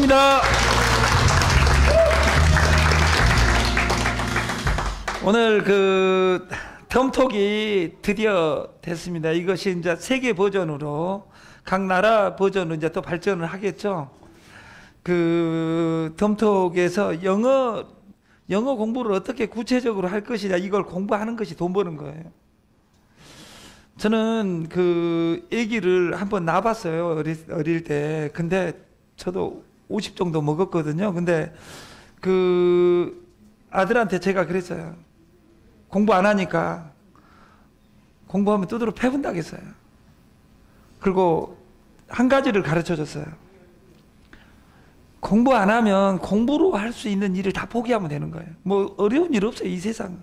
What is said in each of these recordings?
반갑습니다. 오늘 그 덤톡이 드디어 됐습니다. 이것이 이제 세계 버전으로 각 나라 버전으로 이제 또 발전을 하겠죠. 그 덤톡에서 영어 공부를 어떻게 구체적으로 할 것이냐, 이걸 공부하는 것이 돈 버는 거예요. 저는 그 아기를 한번 낳아봤어요. 어릴 때. 근데 저도 50 정도 먹었거든요. 근데 그 아들한테 제가 그랬어요. 공부 안 하니까 공부하면 두드러 패분다겠어요. 그리고 한 가지를 가르쳐 줬어요. 공부 안 하면 공부로 할 수 있는 일을 다 포기하면 되는 거예요. 뭐 어려운 일 없어요, 이 세상은.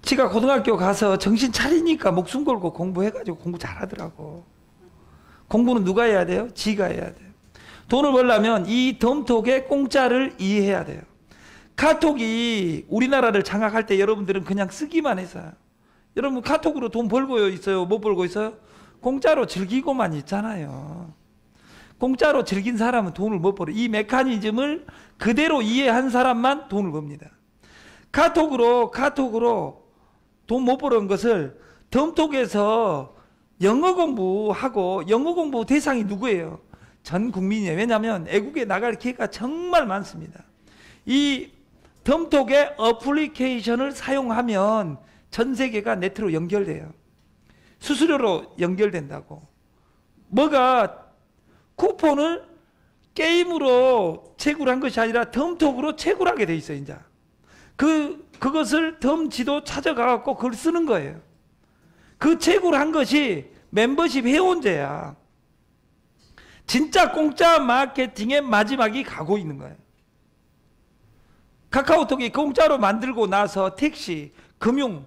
지가 고등학교 가서 정신 차리니까 목숨 걸고 공부해가지고 공부 잘하더라고. 공부는 누가 해야 돼요? 지가 해야 돼요. 돈을 벌려면 이 덤톡의 공짜를 이해해야 돼요. 카톡이 우리나라를 장악할 때 여러분들은 그냥 쓰기만 했어요. 여러분 카톡으로 돈 벌고 있어요? 못 벌고 있어요? 공짜로 즐기고만 있잖아요. 공짜로 즐긴 사람은 돈을 못 벌어요. 이 메커니즘을 그대로 이해한 사람만 돈을 법니다. 카톡으로 돈 못 버는 것을 덤톡에서 영어 공부하고, 영어 공부 대상이 누구예요? 전 국민이에요. 왜냐하면 외국에 나갈 기회가 정말 많습니다. 이 덤톡의 어플리케이션을 사용하면 전 세계가 네트로 연결돼요. 수수료로 연결된다고. 뭐가 쿠폰을 게임으로 채굴한 것이 아니라 덤톡으로 채굴하게 돼 있어요. 이제 그것을 덤지도 찾아가갖고 그걸 쓰는 거예요. 그 채굴한 것이 멤버십 회원제야. 진짜 공짜 마케팅의 마지막이 가고 있는 거예요. 카카오톡이 공짜로 만들고 나서 택시, 금융,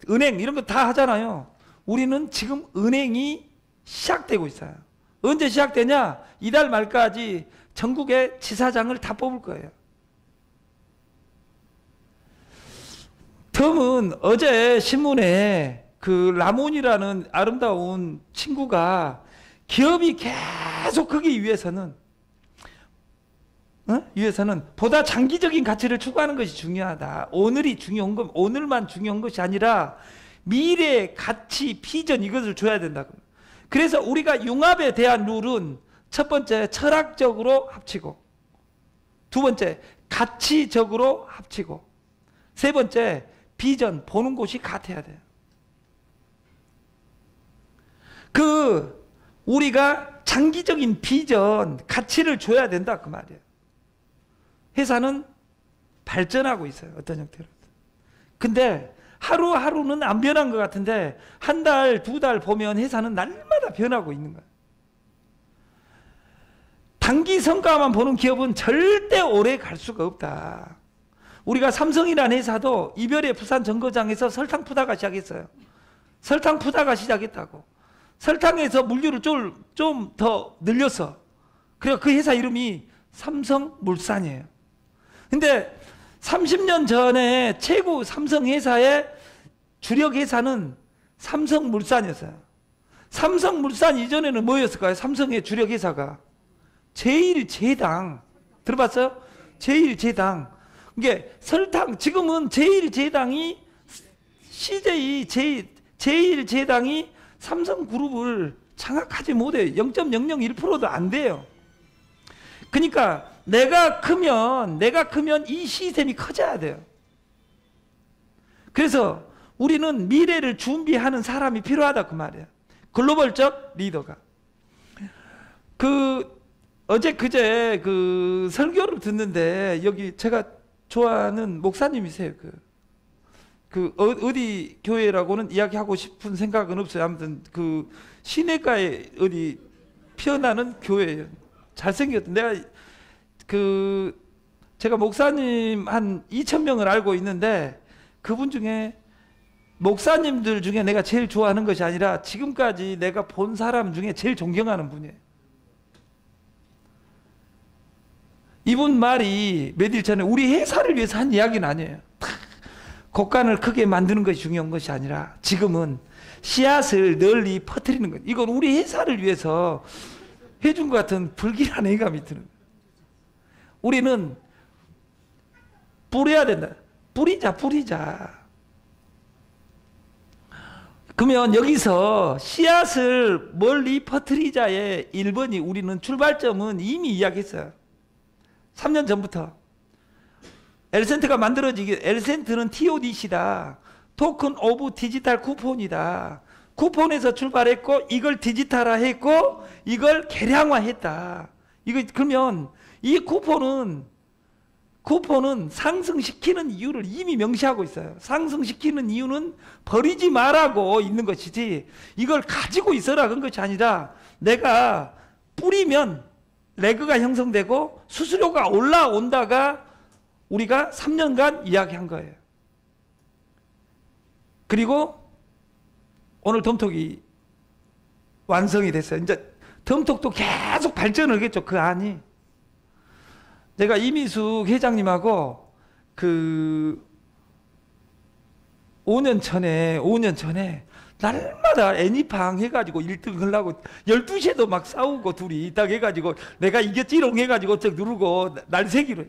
은행 이런 거 다 하잖아요. 우리는 지금 은행이 시작되고 있어요. 언제 시작되냐? 이달 말까지 전국의 지사장을 다 뽑을 거예요. 덤은 어제 신문에 그 라몬이라는 아름다운 친구가 기업이 계속 크기 위해서는 보다 장기적인 가치를 추구하는 것이 중요하다. 오늘이 중요한 건 오늘만 중요한 것이 아니라 미래 가치 비전 이것을 줘야 된다. 그래서 우리가 융합에 대한 룰은 첫 번째 철학적으로 합치고, 두 번째 가치적으로 합치고, 세 번째 비전 보는 곳이 같아야 돼요. 우리가 장기적인 비전 가치를 줘야 된다 그 말이에요. 회사는 발전하고 있어요. 어떤 형태로. 근데 하루하루는 안 변한 것 같은데 한 달, 두 달 보면 회사는 날마다 변하고 있는 거예요. 단기 성과만 보는 기업은 절대 오래 갈 수가 없다. 우리가 삼성이라는 회사도 이별의 부산 정거장에서 설탕 푸다가 시작했어요. 설탕 푸다가 시작했다고. 설탕에서 물류를 좀 더 늘렸어. 그래서 그 회사 이름이 삼성물산이에요. 근데 30년 전에 최고 삼성 회사의 주력 회사는 삼성물산이었어요. 삼성물산 이전에는 뭐였을까요? 삼성의 주력 회사가 제일제당. 들어봤어요? 제일제당. 이게 설탕, 지금은 제일제당이 CJ 제일제당이 삼성그룹을 장악하지 못해요. 0.001%도 안 돼요. 그러니까 내가 크면 이 시스템이 커져야 돼요. 그래서 우리는 미래를 준비하는 사람이 필요하다 그 말이에요. 글로벌적 리더가. 어제 그제 설교를 듣는데 여기 제가 좋아하는 목사님이세요. 어디 교회라고는 이야기하고 싶은 생각은 없어요. 아무튼 시내가에 어디 피어나는 교회예요. 잘생겼던. 제가 목사님 한 2,000명을 알고 있는데 그분 중에 목사님들 중에 내가 제일 좋아하는 것이 아니라 지금까지 내가 본 사람 중에 제일 존경하는 분이에요. 이분 말이 며칠 전에 우리 회사를 위해서 한 이야기는 아니에요. 곡간을 크게 만드는 것이 중요한 것이 아니라 지금은 씨앗을 널리 퍼뜨리는 것. 이건 우리 회사를 위해서 해준 것 같은 불길한 애감이 드는 거예요. 우리는 뿌려야 된다. 뿌리자. 그러면 여기서 씨앗을 멀리 퍼뜨리자의 1번이 우리는 출발점은 이미 이야기했어요. 3년 전부터. 엘센트가 만들어지기, 엘센트는 TODC다. 토큰 오브 디지털 쿠폰이다. 쿠폰에서 출발했고 이걸 디지털화했고 이걸 개량화했다. 이거 그러면 이 쿠폰은 상승시키는 이유를 이미 명시하고 있어요. 상승시키는 이유는 버리지 말라고 있는 것이지 이걸 가지고 있어라 그런 것이 아니라 내가 뿌리면 레그가 형성되고 수수료가 올라온다가 우리가 3년간 이야기한 거예요. 그리고 오늘 덤톡이 완성이 됐어요. 이제 덤톡도 계속 발전을 하겠죠. 그 안이. 제가 이미숙 회장님하고 5년 전에 날마다 애니팡 해가지고 1등 하려고 12시에도 막 싸우고 둘이 딱 해가지고 내가 이겼지롱 해가지고 쩍 누르고 날새기로.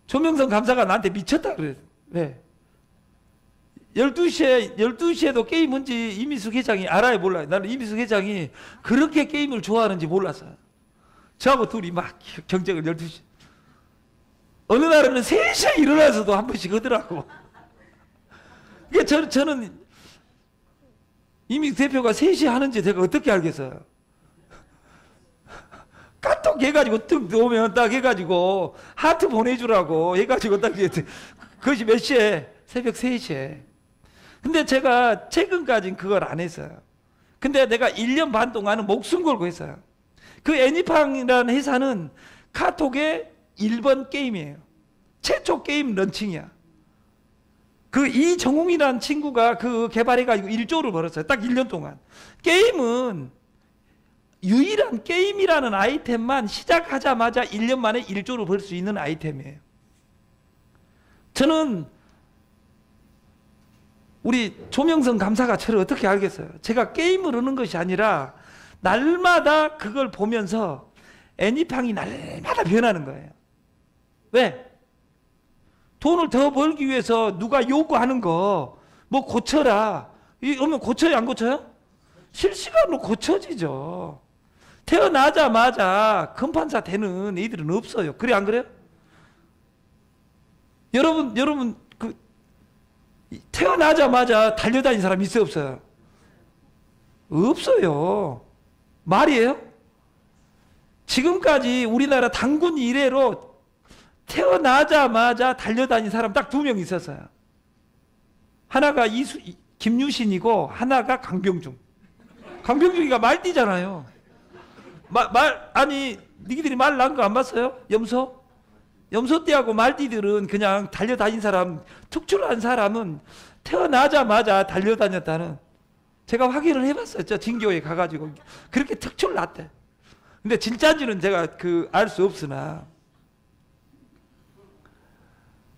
조명선 감사가 나한테 미쳤다 그래. 왜? 12시에도 게임 뭔지 이미숙 회장이 알아요, 몰라요? 나는 이미숙 회장이 그렇게 게임을 좋아하는지 몰랐어요. 저하고 둘이 막 경쟁을 12시. 어느 날에는 3시에 일어나서도 한 번씩 하더라고. 이게 저는 이미 대표가 3시에 하는지 제가 어떻게 알겠어요? 카톡 해가지고 뚝 오면 딱 해가지고 하트 보내주라고 해가지고 딱 그것이 몇 시에? 새벽 3시에. 근데 제가 최근까지는 그걸 안 했어요. 근데 내가 1년 반 동안은 목숨 걸고 했어요. 그 애니팡이라는 회사는 카톡의 1번 게임이에요. 최초 게임 런칭이야. 그 이정웅이라는 친구가 그 개발해가지고 1조를 벌었어요. 딱 1년 동안. 게임은 유일한 게임이라는 아이템만 시작하자마자 1년 만에 1조를 벌 수 있는 아이템이에요. 저는 우리 조명선 감사가 저를 어떻게 알겠어요? 제가 게임을 하는 것이 아니라 날마다 그걸 보면서 애니팡이 날마다 변하는 거예요. 왜? 돈을 더 벌기 위해서 누가 요구하는 거 뭐 고쳐라. 이러면 고쳐요, 안 고쳐요? 실시간으로 고쳐지죠. 태어나자마자 금판사 되는 애들은 없어요. 그래, 안 그래요? 여러분 태어나자마자 달려다니는 사람 있어요, 없어요? 없어요. 말이에요? 지금까지 우리나라 당군 이래로 태어나자마자 달려다니는 사람 딱 2명 있었어요. 하나가 김유신이고 하나가 강병중. 강병중이가 말띠잖아요. 아니 니들이 말 난 거 안 봤어요? 염소띠하고 말띠들은 그냥 달려다닌 사람, 특출한 사람은 태어나자마자 달려다녔다는, 제가 확인을 해봤어요. 저 진교에 가가지고 그렇게 특출 났대. 근데 진짜인지는 제가 알 수 없으나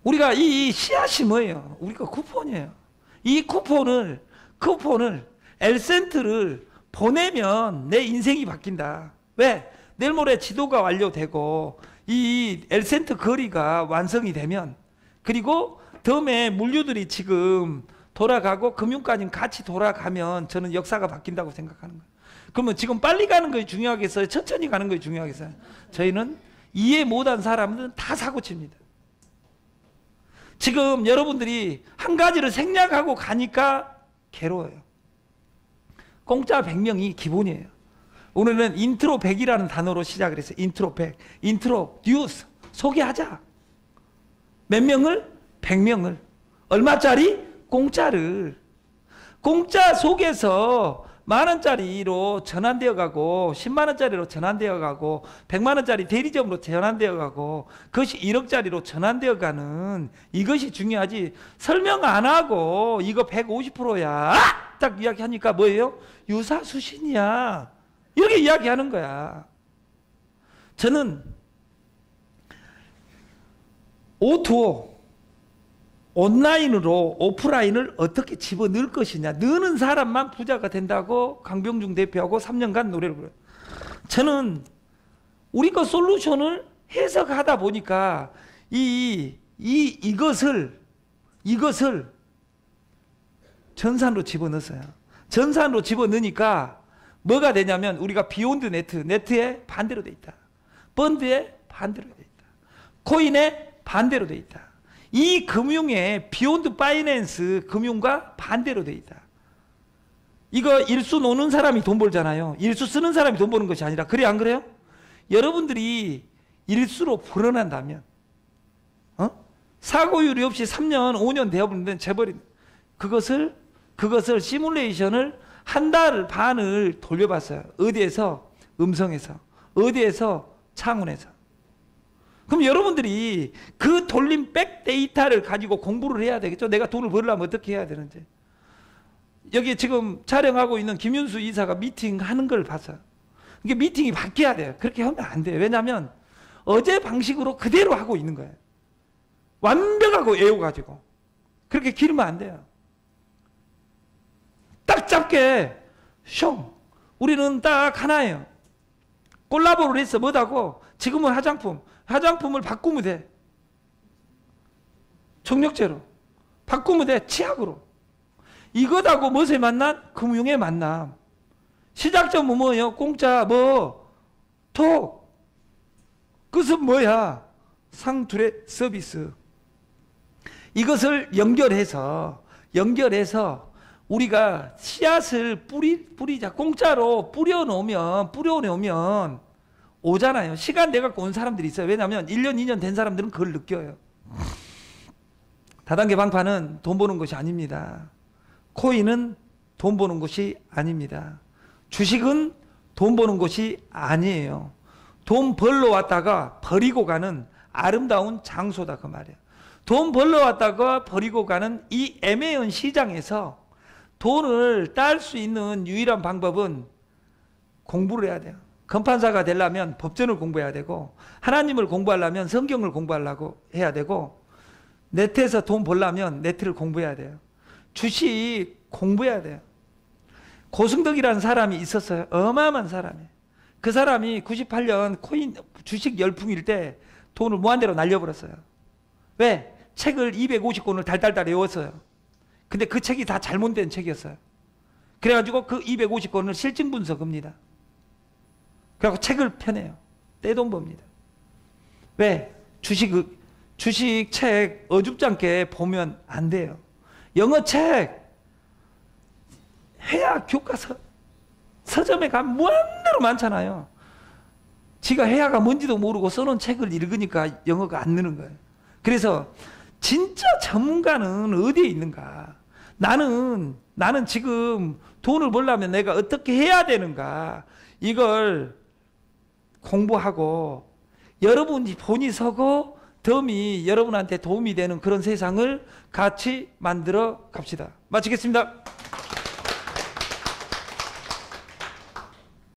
우리가 이 씨앗이 뭐예요? 우리가 쿠폰이에요. 이 쿠폰을 엘센트를 보내면 내 인생이 바뀐다. 왜? 내일 모레 지도가 완료되고 이 엘센트 거리가 완성이 되면, 그리고 덤에 물류들이 지금 돌아가고 금융까지 같이 돌아가면 저는 역사가 바뀐다고 생각하는 거예요. 그러면 지금 빨리 가는 것이 중요하겠어요? 천천히 가는 것이 중요하겠어요? 저희는 이해 못한 사람들은 다 사고칩니다. 지금 여러분들이 한 가지를 생략하고 가니까 괴로워요. 공짜 100명이 기본이에요. 오늘은 인트로 100이라는 단어로 시작을 했어요. 인트로 100. 인트로 뉴스 소개하자. 몇 명을? 100명을. 얼마짜리? 공짜를. 공짜 속에서 만원짜리로 전환되어 가고 10만원짜리로 전환되어 가고 100만원짜리 대리점으로 전환되어 가고 그것이 1억짜리로 전환되어 가는 이것이 중요하지. 설명 안 하고 이거 150%야 딱 이야기하니까 뭐예요? 유사수신이야 이렇게 이야기하는 거야. 저는 O2O 온라인으로 오프라인을 어떻게 집어넣을 것이냐. 넣는 사람만 부자가 된다고 강병중 대표하고 3년간 노래를 불러요. 저는 우리 거 솔루션을 해석하다 보니까 이것을 전산으로 집어넣었어요. 전산으로 집어넣으니까 뭐가 되냐면 우리가 비욘드 네트에 반대로 돼 있다. 펀드에 반대로 돼 있다. 코인에 반대로 돼 있다. 이 금융에 비욘드 파이낸스 금융과 반대로 돼 있다. 이거 일수 노는 사람이 돈 벌잖아요. 일수 쓰는 사람이 돈 버는 것이 아니라, 그래 안 그래요? 여러분들이 일수로 불어난다면 사고율이 없이 3년 5년 되어버리면 재벌이 그것을 시뮬레이션을 한 달 반을 돌려봤어요. 어디에서? 음성에서. 어디에서? 창원에서. 그럼 여러분들이 그 돌린 백 데이터를 가지고 공부를 해야 되겠죠. 내가 돈을 벌려면 어떻게 해야 되는지. 여기 지금 촬영하고 있는 김윤수 이사가 미팅하는 걸 봤어요. 이게 미팅이 바뀌어야 돼요. 그렇게 하면 안 돼요. 왜냐하면 어제 방식으로 그대로 하고 있는 거예요. 완벽하고 애워가지고. 그렇게 기르면 안 돼요. 딱 잡게 숑. 우리는 딱 하나예요. 콜라보를 해서 뭐다고? 지금은 화장품을 바꾸면 돼. 청력제로 바꾸면 돼. 치약으로. 이거다고 무엇에 만난? 금융의 만남. 시작점은 뭐예요? 공짜 톡. 끝은 뭐야? 상투의 서비스. 이것을 연결해서 우리가 씨앗을 뿌리자. 공짜로 뿌려놓으면 오잖아요. 시간 내갖고 온 사람들이 있어요. 왜냐하면 1년, 2년 된 사람들은 그걸 느껴요. 다단계 방파는 돈 버는 것이 아닙니다. 코인은 돈 버는 것이 아닙니다. 주식은 돈 버는 것이 아니에요. 돈 벌러 왔다가 버리고 가는 아름다운 장소다, 그 말이에요. 돈 벌러 왔다가 버리고 가는 이 애매한 시장에서 돈을 딸 수 있는 유일한 방법은 공부를 해야 돼요. 검판사가 되려면 법전을 공부해야 되고, 하나님을 공부하려면 성경을 공부하려고 해야 되고, 네트에서 돈 벌려면 네트를 공부해야 돼요. 주식 공부해야 돼요. 고승덕이라는 사람이 있었어요. 어마어마한 사람이에요. 그 사람이 98년 코인 주식 열풍일 때 돈을 무한대로 날려버렸어요. 왜? 책을 250권을 달달달 외웠어요. 근데 그 책이 다 잘못된 책이었어요. 그래가지고 그 250권을 실증 분석합니다. 그래갖고 책을 펴내요. 떼돈 법니다. 왜? 주식 책 어줍잖게 보면 안 돼요. 영어 책 회화 교과서 서점에 가면 무한대로 많잖아요. 지가 회화가 뭔지도 모르고 써놓은 책을 읽으니까 영어가 안 느는 거예요. 그래서 진짜 전문가는 어디에 있는가? 나는 지금 돈을 벌려면 내가 어떻게 해야 되는가? 이걸 공부하고 여러분이 본이 서고 덤이 여러분한테 도움이 되는 그런 세상을 같이 만들어 갑시다. 마치겠습니다.